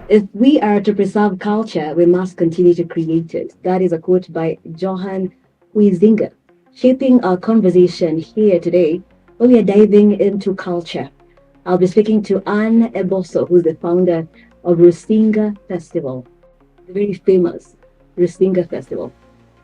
If we are to preserve culture, we must continue to create it. That is a quote by Johan Huizinga, shaping our conversation here today when we are diving into culture. I'll be speaking to Anne Eboso, who's the founder of Rusinga Festival, the very famous Rusinga Festival.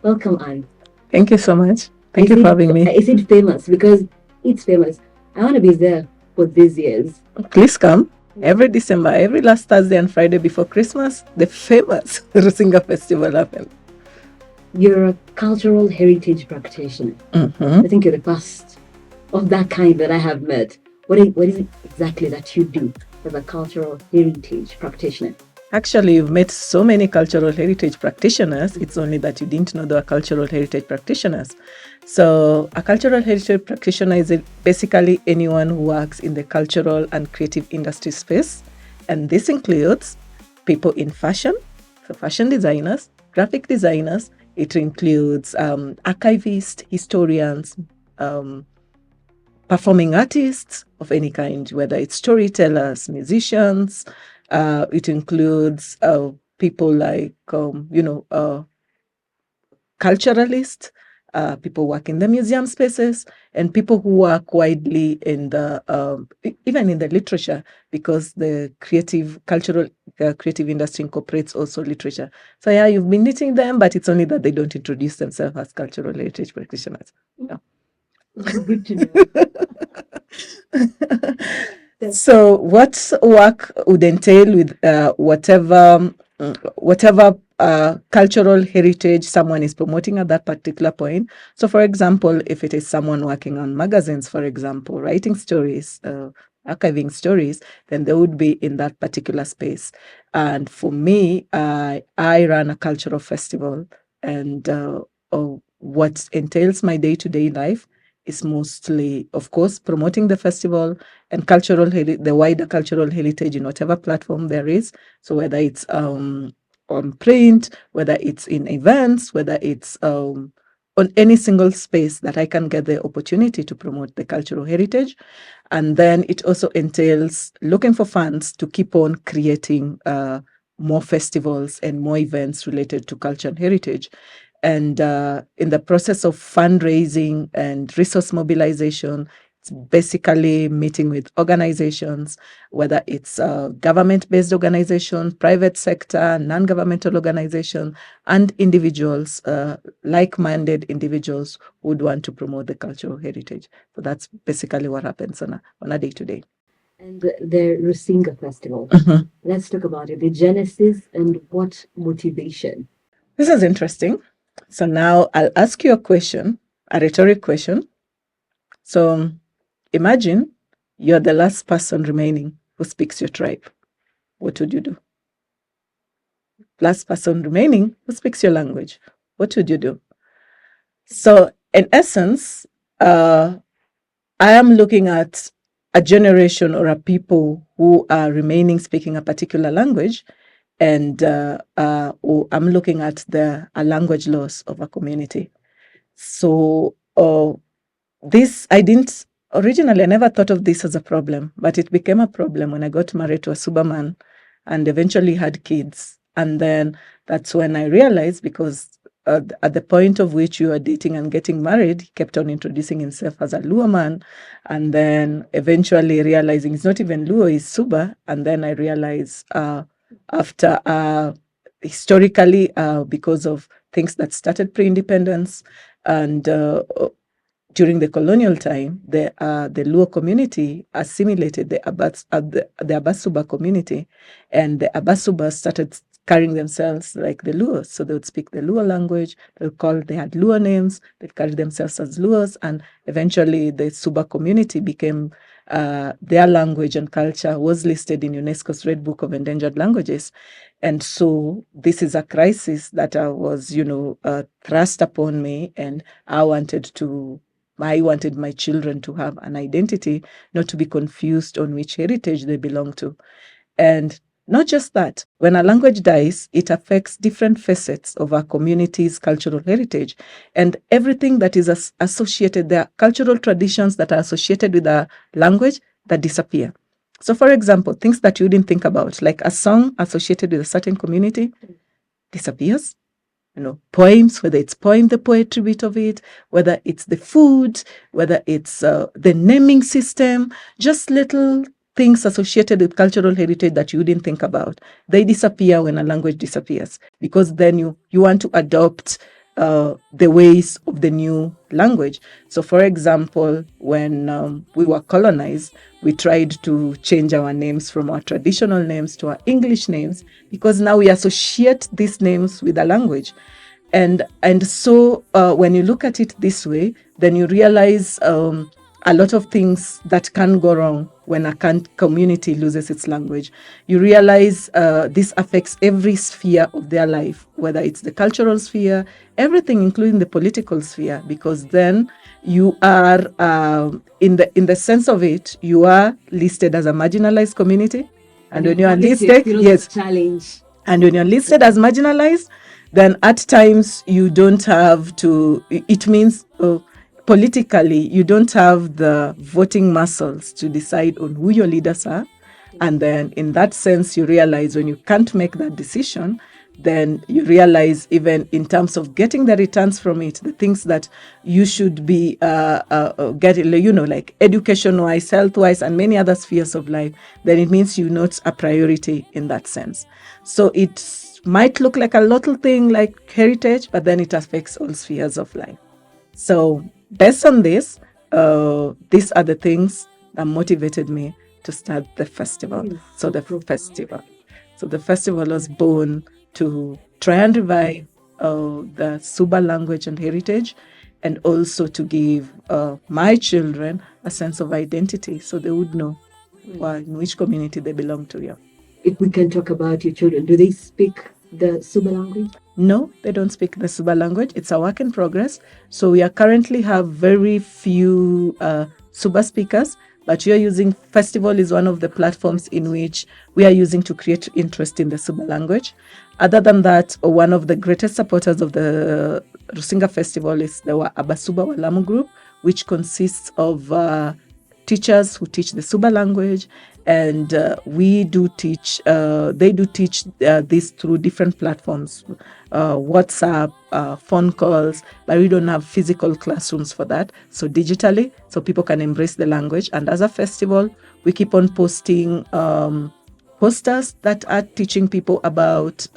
Welcome, Anne. Thank you so much. I Thank you for said, having me. I said famous because it's famous. I want to be there for these years. Please come. Every December, every last Thursday and Friday before Christmas, the famous Rusinga Festival happens. You're a cultural heritage practitioner. Mm-hmm. I think you're the first of that kind that I have met. What is it exactly that you do as a cultural heritage practitioner? Actually, you've met so many cultural heritage practitioners. It's only that you didn't know they were cultural heritage practitioners. So a cultural heritage practitioner is basically anyone who works in the cultural and creative industry space. And this includes people in fashion, so fashion designers, graphic designers. It includes archivists, historians, performing artists of any kind, whether it's storytellers, musicians. It includes people like, culturalists, people work in the museum spaces, and people who work widely in the, even in the literature, because the creative industry incorporates also literature. So yeah, you've been meeting them, but it's only that they don't introduce themselves as cultural heritage practitioners. Yeah. Good to know. So what work would entail with whatever cultural heritage someone is promoting at that particular point. So for example, if it is someone working on magazines, for example, writing stories, archiving stories, then they would be in that particular space. And for me, I run a cultural festival, and what entails my day-to-day life is mostly, of course, promoting the festival and the wider cultural heritage in whatever platform there is. So whether it's on print, whether it's in events, whether it's on any single space that I can get the opportunity to promote the cultural heritage. And then it also entails looking for funds to keep on creating more festivals and more events related to culture and heritage. And in the process of fundraising and resource mobilization, it's basically meeting with organizations, whether it's government-based organization, private sector, non-governmental organization, and individuals, like-minded individuals who would want to promote the cultural heritage. So that's basically what happens on a day-to-day. And the Rusinga Festival. Let's talk about it. The genesis and what motivation. This is interesting. So now I'll ask you a question, a rhetoric question. So imagine you're the last person remaining who speaks your tribe. What would you do? Last person remaining who speaks your language. What would you do? So in essence, I am looking at a generation or a people who are remaining speaking a particular language, and I'm looking at a language loss of a community. So this, I didn't originally, I never thought of this as a problem, but it became a problem when I got married to a Suberman and eventually had kids. And then that's when I realized, because at the point of which you are dating and getting married, he kept on introducing himself as a Luo man, and then eventually realizing it's not even Luo, he's Suba. And then I realized after historically, because of things that started pre-independence and during the colonial time, the Luo community assimilated the Abasuba community, and the Abasuba started carrying themselves like the Luos. So they would speak the Luo language, they had Luo names, they carried themselves as Luos, and eventually the Suba community became, their language and culture was listed in UNESCO's Red Book of Endangered Languages. And so this is a crisis that was, thrust upon me, and I wanted my children to have an identity, not to be confused on which heritage they belong to. And not just that, when a language dies, it affects different facets of our community's cultural heritage, and everything that is associated, there are cultural traditions that are associated with a language that disappear. So, for example, things that you didn't think about, like a song associated with a certain community, disappears. Poems, whether it's the poetry bit of it, whether it's the food, whether it's the naming system, just little things associated with cultural heritage that you didn't think about. They disappear when a language disappears, because then you want to adopt the ways of the new language. So, for example, when we were colonized, we tried to change our names from our traditional names to our English names, because now we associate these names with a language. And so when you look at it this way, then you realize a lot of things that can go wrong when a community loses its language. You realize this affects every sphere of their life, whether it's the cultural sphere, everything, including the political sphere, because then you are, in the sense of it, you are listed as a marginalized community. And when you are listed, yes, challenge. And when you're listed as marginalized, then at times you don't have to, it means politically, you don't have the voting muscles to decide on who your leaders are. And then in that sense, you realize when you can't make that decision, then you realize even in terms of getting the returns from it, the things that you should be getting, like education-wise, health-wise, and many other spheres of life, then it means you're not a priority in that sense. So it might look like a little thing like heritage, but then it affects all spheres of life. So based on this, these are the things that motivated me to start the festival. So the festival was born to try and revive the Suba language and heritage, and also to give my children a sense of identity, so they would know in which community they belong to. Yeah. If we can talk about your children, do they speak the Suba language? No, they don't speak the Suba language. It's a work in progress. So we are currently have very few Suba speakers, but we are using Festival is one of the platforms in which we are using to create interest in the Suba language. Other than that, one of the greatest supporters of the Rusinga Festival is the Abasuba Walamu group, which consists of teachers who teach the Suba language, and we do teach, they do teach this through different platforms, WhatsApp, phone calls, but we don't have physical classrooms for that. So digitally, so people can embrace the language. And as a festival, we keep on posting posters that are teaching people about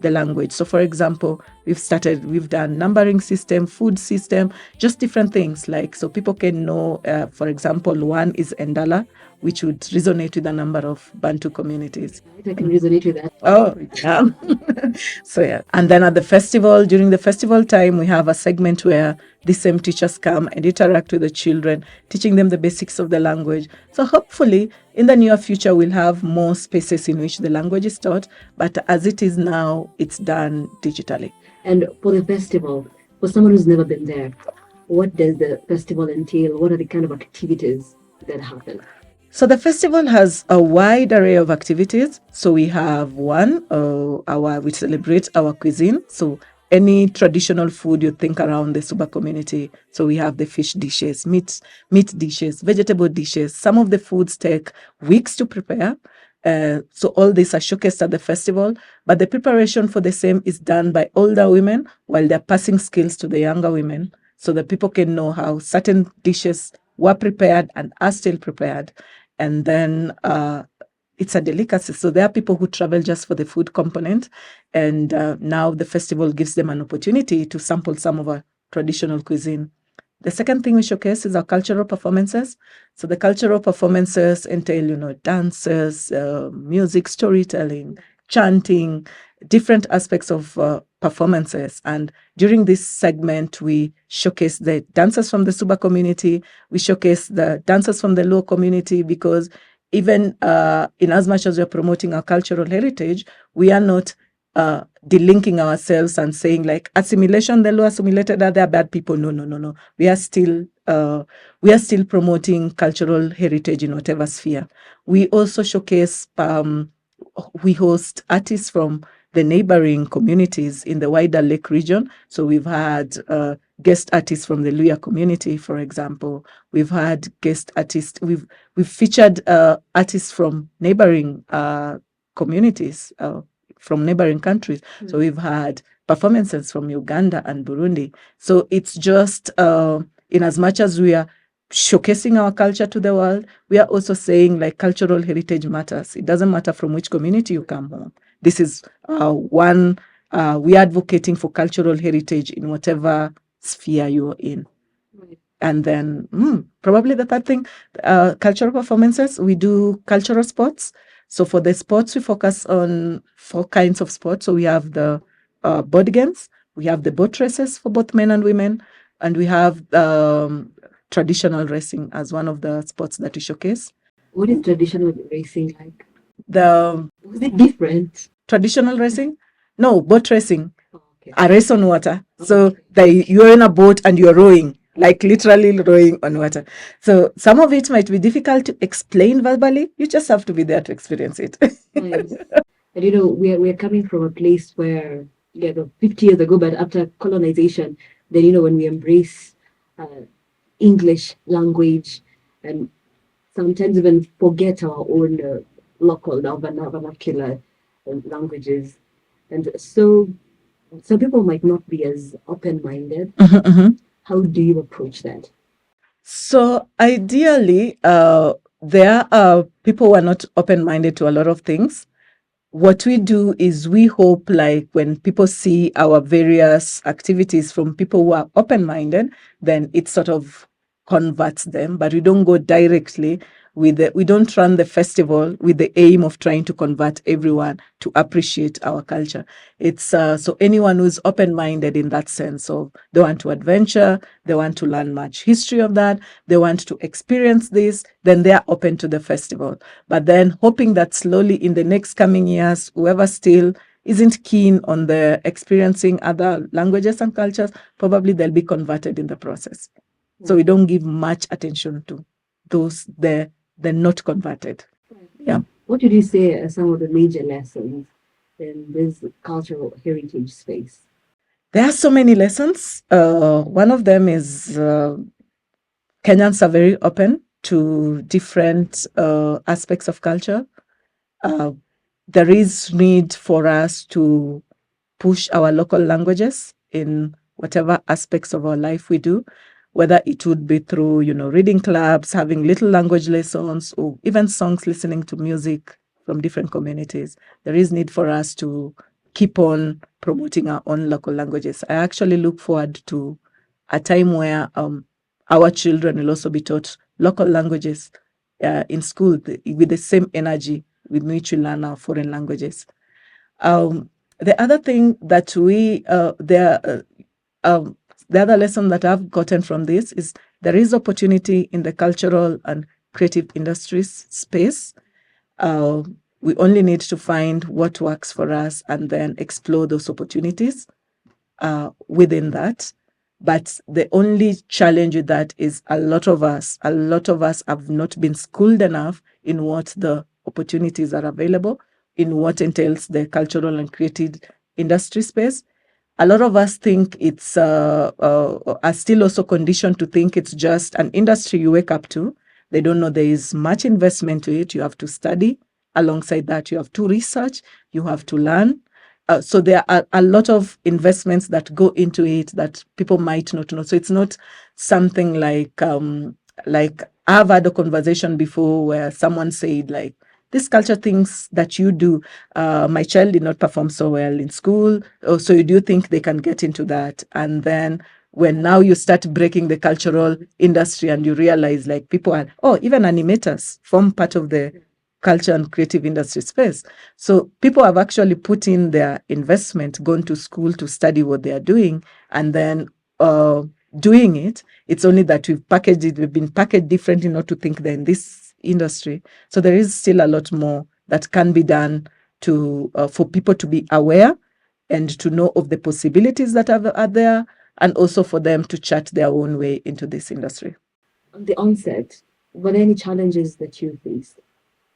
the language. So for example, we've done numbering system, food system, just different things, like, so people can know, for example, one is Endala, which would resonate with a number of Bantu communities. I can resonate with that. Oh, yeah. So, yeah. And then at the festival, during the festival time, we have a segment where the same teachers come and interact with the children, teaching them the basics of the language. So hopefully, in the near future, we'll have more spaces in which the language is taught. But as it is now, it's done digitally. And for the festival, for someone who's never been there, what does the festival entail? What are the kind of activities that happen? So the festival has a wide array of activities. So we have one, we celebrate our cuisine. So any traditional food you think around the Suba community. So we have the fish dishes, meat dishes, vegetable dishes. Some of the foods take weeks to prepare. So all these are showcased at the festival, but the preparation for the same is done by older women while they're passing skills to the younger women, so that people can know how certain dishes were prepared and are still prepared. And then it's a delicacy. So there are people who travel just for the food component. And now the festival gives them an opportunity to sample some of our traditional cuisine. The second thing we showcase is our cultural performances. So the cultural performances entail, dances, music, storytelling, chanting, different aspects of performances. And during this segment, we showcase the dancers from the Suba community. We showcase the dancers from the Luo community, because even in as much as we're promoting our cultural heritage, we are not delinking ourselves and saying like assimilation, the Luo assimilated, are there bad people? No. We are still promoting cultural heritage in whatever sphere. We also showcase, we host artists from the neighboring communities in the wider lake region. So we've had guest artists from the Luya community, for example. We've had guest artists. We've featured artists from neighboring communities, from neighboring countries. So we've had performances from Uganda and Burundi. So it's just in as much as we are showcasing our culture to the world, we are also saying like cultural heritage matters. It doesn't matter from which community you come from. This is one. We are advocating for cultural heritage in whatever sphere you're in. Right. And then probably the third thing, cultural performances. We do cultural sports. So for the sports, we focus on 4 kinds of sports. So we have the board games, we have the boat races for both men and women, and we have traditional racing as one of the sports that we showcase. What is traditional racing like? The Was it different? traditional racing? No, boat racing. Oh, okay. A race on water. So Okay. you're in a boat and you're rowing, like literally rowing on water. So some of it might be difficult to explain verbally. You just have to be there to experience it. Nice. And you know, we're coming from a place where, 50 years ago, but after colonization, then when we embrace English language and sometimes even forget our own local, our vernacular languages, and so some people might not be as open-minded. Mhm, mhm. How do you approach that? So ideally, there are people who are not open-minded to a lot of things. What we do is we hope like when people see our various activities from people who are open-minded, then it sort of converts them, but we don't go directly we don't run the festival with the aim of trying to convert everyone to appreciate our culture. It's so anyone who's open-minded in that sense of they want to adventure, they want to learn much history of that, they want to experience this, then they are open to the festival. But then hoping that slowly in the next coming years, whoever still isn't keen on the experiencing other languages and cultures, probably they'll be converted in the process. So we don't give much attention to those they're not converted. Yeah. What would you say are some of the major lessons in this cultural heritage space? There are so many lessons. One of them is Kenyans are very open to different aspects of culture. There is need for us to push our local languages in whatever aspects of our life we do, whether it would be through, reading clubs, having little language lessons, or even songs, listening to music from different communities. There is need for us to keep on promoting our own local languages. I actually look forward to a time where our children will also be taught local languages in school with the same energy with which we learn our foreign languages. The other thing that the other lesson that I've gotten from this is there is opportunity in the cultural and creative industries space. We only need to find what works for us and then explore those opportunities within that. But the only challenge with that is a lot of us have not been schooled enough in what the opportunities are available, in what entails the cultural and creative industry space. A lot of us think it's are still also conditioned to think it's just an industry you wake up to. They don't know there is much investment to it. You have to study. Alongside that, you have to research. You have to learn. So there are a lot of investments that go into it that people might not know. So it's not something like I've had a conversation before where someone said like, these culture things that you do, my child did not perform so well in school. Oh, so you do think they can get into that? And then when now you start breaking the cultural industry and you realize like people are, even animators form part of the culture and creative industry space. So people have actually put in their investment, gone to school to study what they are doing, and then doing it. It's only that we've been packaged differently not to think they're in this industry. So there is still a lot more that can be done to for people to be aware and to know of the possibilities that are there, and also for them to chart their own way into this industry. On the onset, were there any challenges that you faced?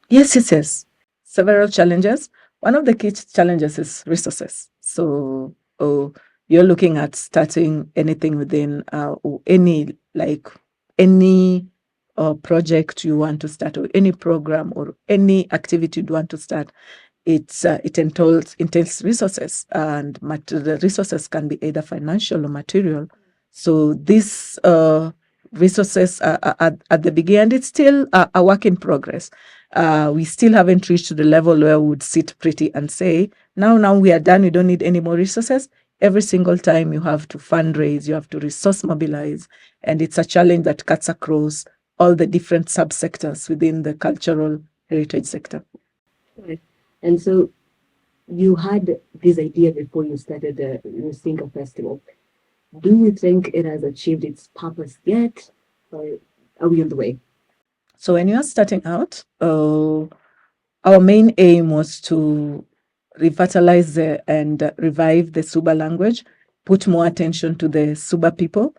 Yes. Several challenges. One of the key challenges is resources. So you're looking at starting anything within or any project you want to start, or any program or any activity you want to start, it entails resources, and the resources can be either financial or material. So these resources are at the beginning, it's still a work in progress. We still haven't reached to the level where we would sit pretty and say, now we are done, we don't need any more resources. Every single time you have to fundraise, you have to resource mobilize, and it's a challenge that cuts across all the different subsectors within the cultural heritage sector. Right. And so you had this idea before you started the Rusinga Festival. Do you think it has achieved its purpose yet, or are we on the way? So when you are starting out, our main aim was to revitalize and revive the Suba language, put more attention to the Suba people.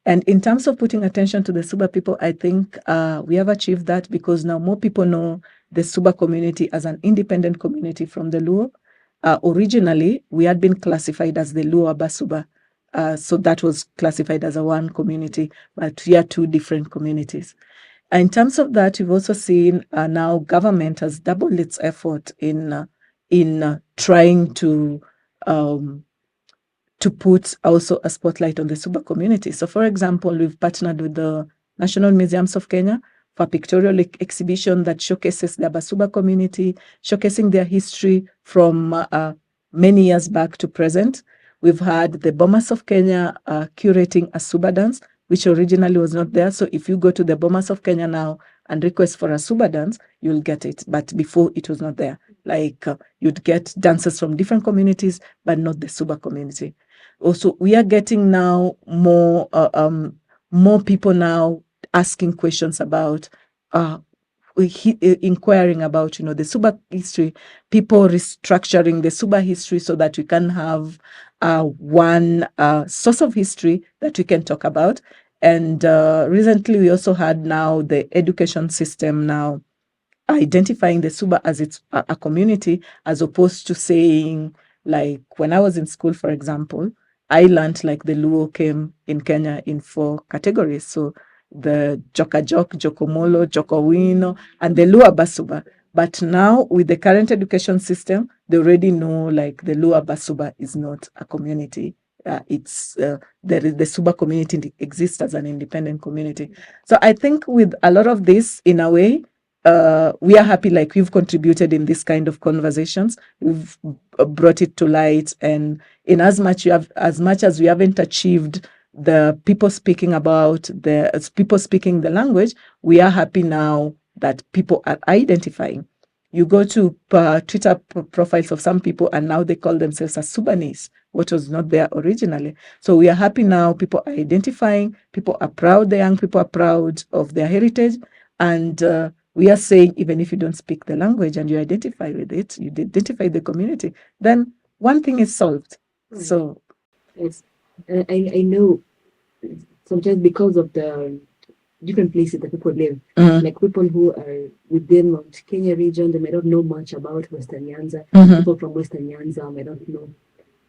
And in terms of putting attention to the Suba people, I think we have achieved that, because now more people know the Suba community as an independent community from the Luo. Originally, we had been classified as the Luo Abasuba. So that was classified as a one community, but we are two different communities. In terms of that, you've also seen now government has doubled its effort in trying to put also a spotlight on the Suba community. So, for example, we've partnered with the National Museums of Kenya for a pictorial exhibition that showcases the Abasuba community, showcasing their history from many years back to present. We've had the Bomas of Kenya curating a Suba dance, which originally was not there. So if you go to the Bomas of Kenya now and request for a Suba dance, you'll get it. But before, it was not there. Like you'd get dances from different communities, but not the Suba community. Also, we are getting now more people now asking questions about inquiring about the Suba history, people restructuring the Suba history so that we can have one source of history that we can talk about. And recently we also had now the education system now identifying the Suba as a community, as opposed to saying, like when I was in school, for example, I learned like the Luo came in Kenya in 4 categories. So the Jokajok, Jokomolo, Jokowino, and the Luo Basuba. But now with the current education system, they already know like the Luo Basuba is not a community. The Suba community exists as an independent community. So I think with a lot of this, in a way, we are happy, like we've contributed in this kind of conversations. We've brought it to light, and in as much as we haven't achieved the people speaking the language, we are happy now that people are identifying. You go to Twitter profiles of some people, and now they call themselves as Sudanese, which was not there originally. So we are happy now. People are identifying. People are proud. The young people are proud of their heritage, and we are saying, even if you don't speak the language and you identify with it, you identify the community, then one thing is solved. So Yes. I know sometimes because of the different places that people live, like people who are within Mount Kenya region, they may not know much about Western Nyanza. People from Western Nyanza may not know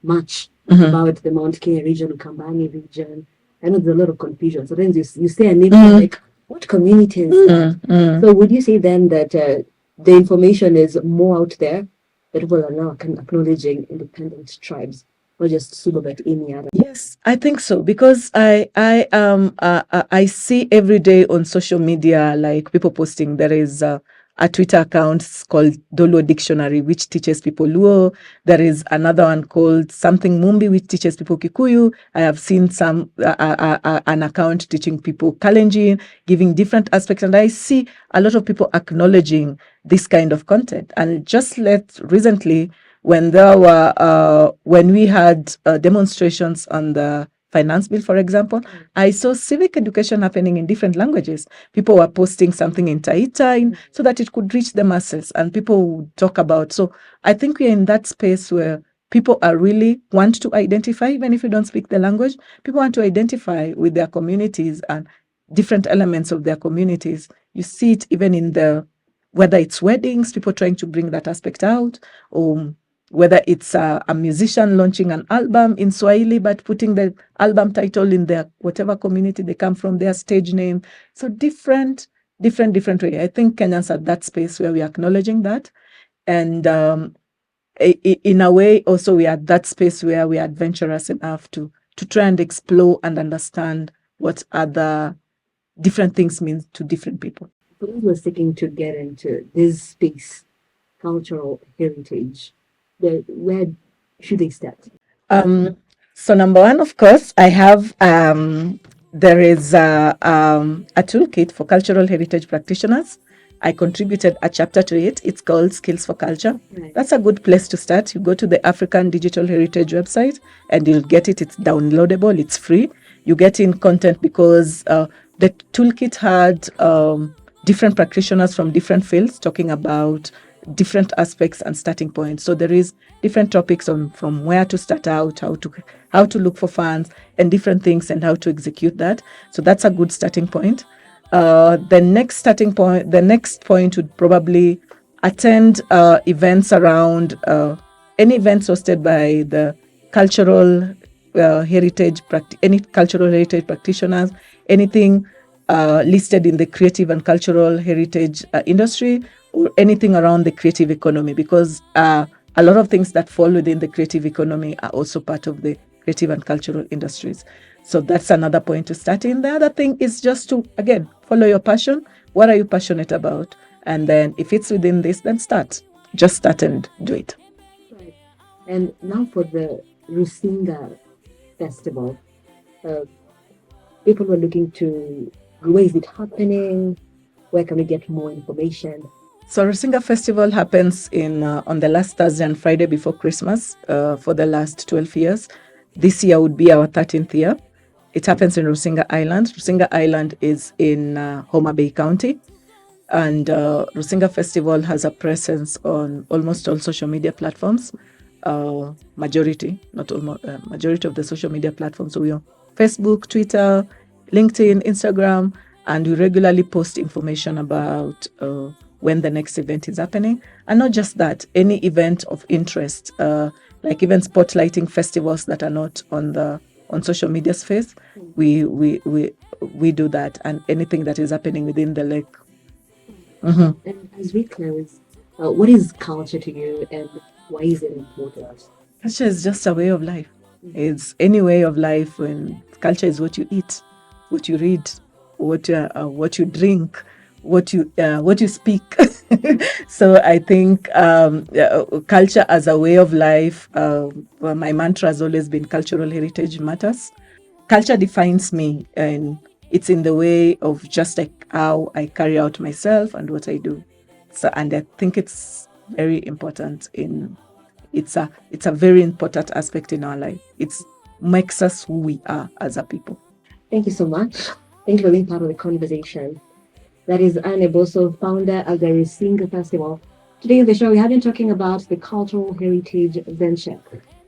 much about the Mount Kenya region, Ukambani region. I know there's a lot of confusion. Sometimes you say a name like, what community is that? So would you say then that the information is more out there, that people are now acknowledging independent tribes, not just Suba, but any other? Yes, I think so, because I see every day on social media, like people posting. There is a Twitter account called Dolo Dictionary, which teaches people Luo. There is another one called Something Mumbi, which teaches people Kikuyu. I have seen some an account teaching people Kalenjin, giving different aspects, and I see a lot of people acknowledging this kind of content. And just recently, when we had demonstrations on the finance bill, for example, I saw civic education happening in different languages. People were posting something in Taita so that it could reach the masses, and people would talk about. So I think we're in that space where people are really want to identify, even if you don't speak the language. People want to identify with their communities and different elements of their communities. You see it even in whether it's weddings, people trying to bring that aspect out, or whether it's a musician launching an album in Swahili, but putting the album title in their whatever community they come from, their stage name. So different way. I think Kenyans are that space where we're acknowledging that. And in a way, also, we are at that space where we are adventurous enough to try and explore and understand what other different things mean to different people. For those who are seeking to get into this space, cultural heritage, where should they start? So number one, of course, I have there is a toolkit for cultural heritage practitioners. I contributed a chapter to it. It's called Skills for Culture. Right. That's a good place to start. You go to the African Digital Heritage website and you'll get it. It's downloadable. It's free. You get in content because the toolkit had different practitioners from different fields talking about different aspects and starting points. So there is different topics on from where to start out, how to look for funds and different things and how to execute that. So that's a good starting point. The next point would probably attend events around any events hosted by the cultural any cultural heritage practitioners, anything listed in the creative and cultural heritage industry, or anything around the creative economy, because a lot of things that fall within the creative economy are also part of the creative and cultural industries. So that's another point to start in. The other thing is just to, again, follow your passion. What are you passionate about? And then if it's within this, then start. Just start and do it. Right. And now for the Rusinga Festival, people were looking to, where is it happening? Where can we get more information? So Rusinga Festival happens on the last Thursday and Friday before Christmas for the last 12 years. This year would be our 13th year. It happens in Rusinga Island. Rusinga Island is in Homa Bay County. And Rusinga Festival has a presence on almost all social media platforms. Majority of the social media platforms. So we are Facebook, Twitter, LinkedIn, Instagram, and we regularly post information about when the next event is happening. And not just that, any event of interest, like even spotlighting festivals that are not on social media space, we do that, and anything that is happening within the lake. Mm-hmm. And as we close, what is culture to you and why is it important? Culture is just a way of life. It's any way of life. When culture is what you eat, what you read, what you drink, what you speak. So I think culture as a way of life. Well, my mantra has always been cultural heritage matters. Culture defines me, and it's in the way of just like how I carry out myself and what I do. So, and I think it's very important it's a very important aspect in our life. It makes us who we are as a people. Thank you so much. Thank you for being part of the conversation. That is Anne Eboso, founder of the Rusinga Festival. Today in the show, we have been talking about the cultural heritage venture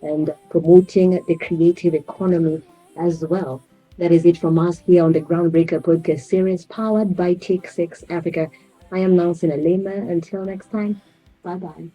and promoting the creative economy as well. That is it from us here on the Groundbreaker podcast series powered by Take 6 Africa. I am Nancy Nalema. Until next time, bye-bye.